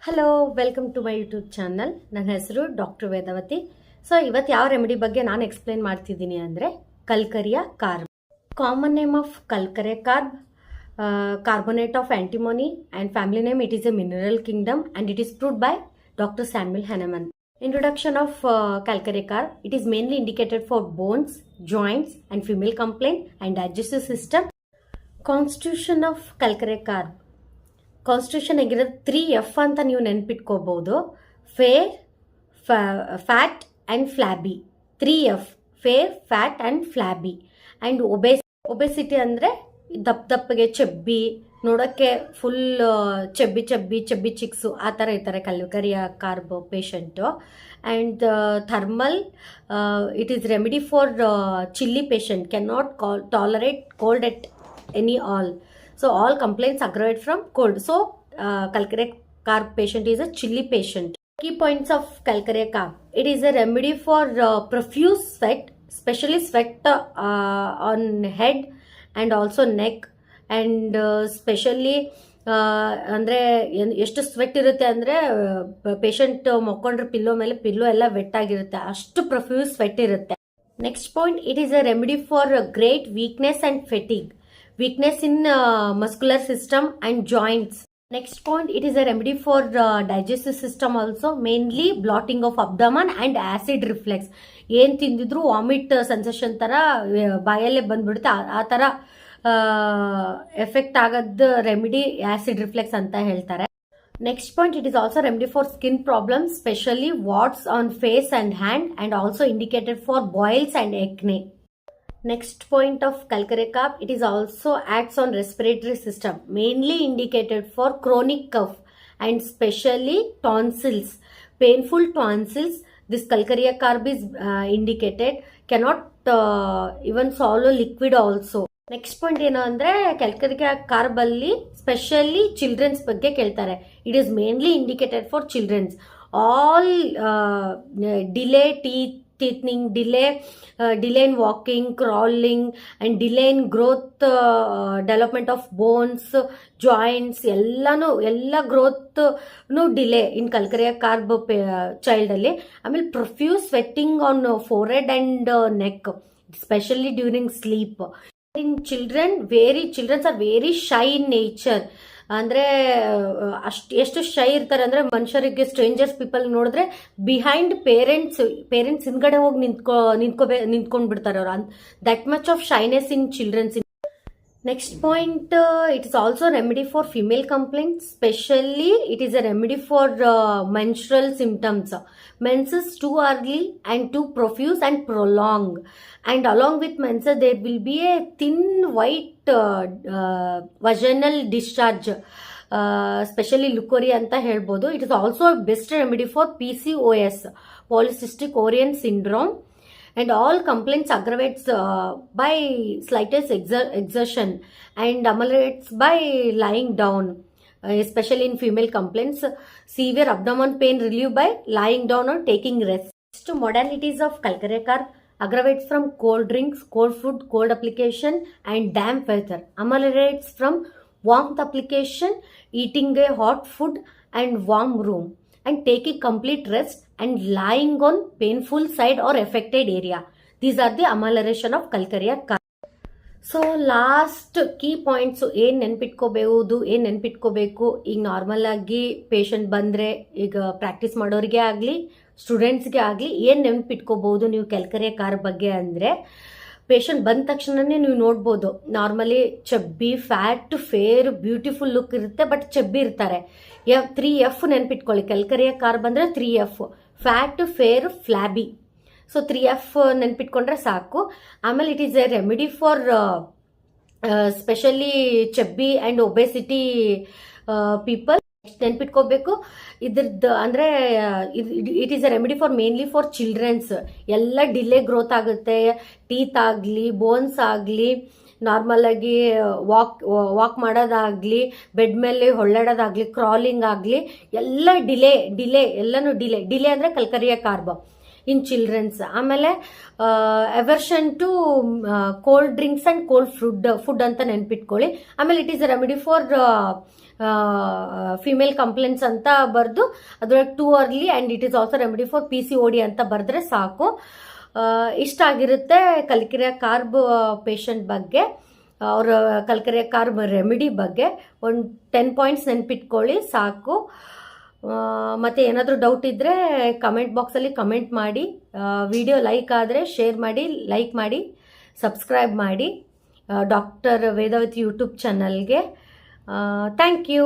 Hello welcome to my YouTube channel. ನನ್ನ ಹೆಸರು doctor Vedavati. So ಇವತ್ತು ಯಾವ ರೆಮಿಡಿ ಬಗ್ಗೆ ನಾನು ಎಕ್ಸ್ಪ್ಲೇನ್ ಮಾಡ್ತಿದ್ದೀನಿ ಅಂದರೆ calcarea carb. Common name of calcarea carb, carbonate of antimony, and family name it is a mineral kingdom and it is proved by doctor Samuel Hahnemann. Introduction of calcarea carb. It is mainly indicated for bones, joints and female complaint and digestive system. Constitution of calcarea carb. Constitution ಆಗಿರೋದು 3F ಅಂತ ನೀವು ನೆನ್ಪಿಟ್ಕೋಬಹುದು. Fair, fat and flabby. 3F, fair, fat and flabby. And obesity ಅಂದರೆ ದಪ್ಪಗೆ ಚಬ್ಬಿ, ನೋಡೋಕ್ಕೆ full Chabbi chicks ಆ ಥರ ಇರ್ತಾರೆ calcarea carb patient. And thermal, it is remedy for chilly patient, can not tolerate cold at any all. So all complaints aggravate from cold. So calcarea carb patient is a chilly patient. Key points of calcarea carb. It is a remedy for profuse sweat, especially sweat on head and also neck, and specially ಅಂದರೆ ಎಷ್ಟು sweat ಇರುತ್ತೆ ಅಂದರೆ patient ಮಕ್ಕೊಂಡ್ರೆ pillow ಎಲ್ಲ vet ಆಗಿರುತ್ತೆ, ಅಷ್ಟು ಪ್ರೊಫ್ಯೂಸ್ sweat ಇರುತ್ತೆ. Next point, it is a remedy for great weakness and ಫೆಟಿಗ್. Weakness in muscular system and joints. Next point, it is a remedy for digestive system also, mainly blotting of abdomen and acid reflux. ಏನು ತಿಂದಿದ್ರು vomit sensation ಥರ ಬಾಯಲ್ಲೇ ಬಂದ್ಬಿಡುತ್ತೆ, ಆ ಥರ effect ಆಗೋದು remedy acid reflux ಅಂತ ಹೇಳ್ತಾರೆ. Next point, it is also remedy for skin problems, specially warts on face and hand, and also indicated for boils and acne. Next point of calcarea carb, it is also acts on respiratory system, mainly indicated for chronic cough and specially tonsils, painful tonsils. This calcarea carb is indicated, cannot even swallow liquid also. Next point ಏನು ಅಂದರೆ calcarea carb ಅಲ್ಲಿ specially childrens ಬಗ್ಗೆ ಕೇಳ್ತಾರೆ. It is mainly indicated for childrens. All delay teething, delay in walking, crawling, and delay in growth, development of bones, joints, ಎಲ್ಲ growth delay in calcarea carb child ಅಲ್ಲಿ. ಆಮೇಲೆ profuse sweating on forehead and neck, specially during sleep. In childrens are very shy in nature. ಅಂದರೆ ಎಷ್ಟು shy ಇರ್ತಾರೆ ಅಂದರೆ ಮನುಷ್ಯರಿಗೆ, strangers people ನೋಡಿದ್ರೆ behind parents ಹಿಂದ್ಗಡೆ ಹೋಗಿ ನಿಂತ್ಕೊಂಡು ಬಿಡ್ತಾರೆ ಅವರು. That much of shyness in childrens. Next point, it is also remedy for female complaint, specially it is a remedy for menstrual symptoms, menses too early and too profuse and prolonged, and along with menses there will be a thin white vaginal discharge, especially leukorrhea anta helbodu. It is also a best remedy for PCOS, polycystic ovarian syndrome, and all complaints aggravates by slightest exertion and ameliorates by lying down, especially in female complaints. Severe abdomen pain relieved by lying down or taking rest. Next, modalities of calcarea carb. Aggravates from cold drinks, cold food, cold application, and damp weather. Ameliorates from warmth application, eating a hot food and warm room, and taking complete rest and lying on painful side or affected area. These are the amelioration of calcarea carb. So last key points ಏನು ನೆನ್ಪಿಟ್ಕೋಬೇಕು. ಈಗ normal ಆಗಿ patient ಬಂದರೆ, ಈಗ practice ಮಾಡೋರಿಗೆ ಆಗಲಿ ಸ್ಟೂಡೆಂಟ್ಸ್ಗೆ ಆಗಲಿ ಏನು ನೆನ್ಪಿಟ್ಕೋಬಹುದು ನೀವು ಕ್ಯಾಲ್ಕರಿಯಾ ಕಾರ್ಬ್ ಬಗ್ಗೆ ಅಂದರೆ, ಪೇಷಂಟ್ ಬಂದ ತಕ್ಷಣನೇ ನೀವು ನೋಡ್ಬೋದು, normally chubby, fat, fair, beautiful look ಇರುತ್ತೆ, ಬಟ್ ಚಬ್ಬಿ ಇರ್ತಾರೆ. 3F ನೆನ್ಪಿಟ್ಕೊಳ್ಳಿ. ಕ್ಯಾಲ್ಕರಿಯಾ ಕಾರ್ಬ್ ಅಂದರೆ 3F, fat, fair, flabby. So 3F ನೆನ್ಪಿಟ್ಕೊಂಡ್ರೆ ಸಾಕು. ಆಮೇಲೆ it is a remedy for specially chubby and obesity people. ನೆನ್ಪಿಟ್ಕೋಬೇಕು ಇದ್ರದ್ದು ಅಂದರೆ it is a remedy for mainly for childrens. ಎಲ್ಲ ಡಿಲೇ ಗ್ರೋತ್ ಆಗುತ್ತೆ, ಟೀತ್ ಆಗಲಿ, ಬೋನ್ಸ್ ಆಗಲಿ, ನಾರ್ಮಲ್ ಆಗಿ ವಾಕ್ ಮಾಡೋದಾಗಲಿ, ಬೆಡ್ ಮೇಲೆ ಹೊಳ್ಳಾಡೋದಾಗಲಿ, ಕ್ರಾಲಿಂಗ್ ಆಗಲಿ, ಎಲ್ಲ ಎಲ್ಲನೂ ಡಿಲೇ ಅಂದರೆ ಕಲ್ಕರಿಯಾ ಕಾರ್ಬ್ ಇನ್ ಚಿಲ್ಡ್ರನ್ಸ್. ಆಮೇಲೆ aversion to cold drinks and cold food ಅಂತ ನೆನ್ಪಿಟ್ಕೊಳ್ಳಿ. ಆಮೇಲೆ it is a remedy for female complaints ಅಂತ ಬರೆದು ಅದರೊಳಗೆ too early and it is also remedy for PCOD ಅಂತ ಬರೆದ್ರೆ ಸಾಕು. ಇಷ್ಟ ಆಗಿರುತ್ತೆ ಕಲ್ಕಿರಿಯ ಕಾರ್ಬ್ ಪೇಷಂಟ್ ಬಗ್ಗೆ, ಅವರ ಕಲ್ಕರಿಯ ಕಾರ್ಬ್ ರೆಮಿಡಿ ಬಗ್ಗೆ ಒಂದು 10 ಪಾಯಿಂಟ್ಸ್ ನೆನ್ಪಿಟ್ಕೊಳ್ಳಿ ಸಾಕು. ಮತ್ತು ಏನಾದರೂ ಡೌಟ್ ಇದ್ದರೆ ಕಮೆಂಟ್ ಬಾಕ್ಸಲ್ಲಿ ಕಮೆಂಟ್ ಮಾಡಿ. ವಿಡಿಯೋ ಲೈಕ್ ಆದರೆ ಶೇರ್ ಮಾಡಿ, ಲೈಕ್ ಮಾಡಿ, ಸಬ್ಸ್ಕ್ರೈಬ್ ಮಾಡಿ ಡಾಕ್ಟರ್ ವೇದಾವತಿ ಯೂಟ್ಯೂಬ್ ಚಾನಲ್ಗೆ. Thank you.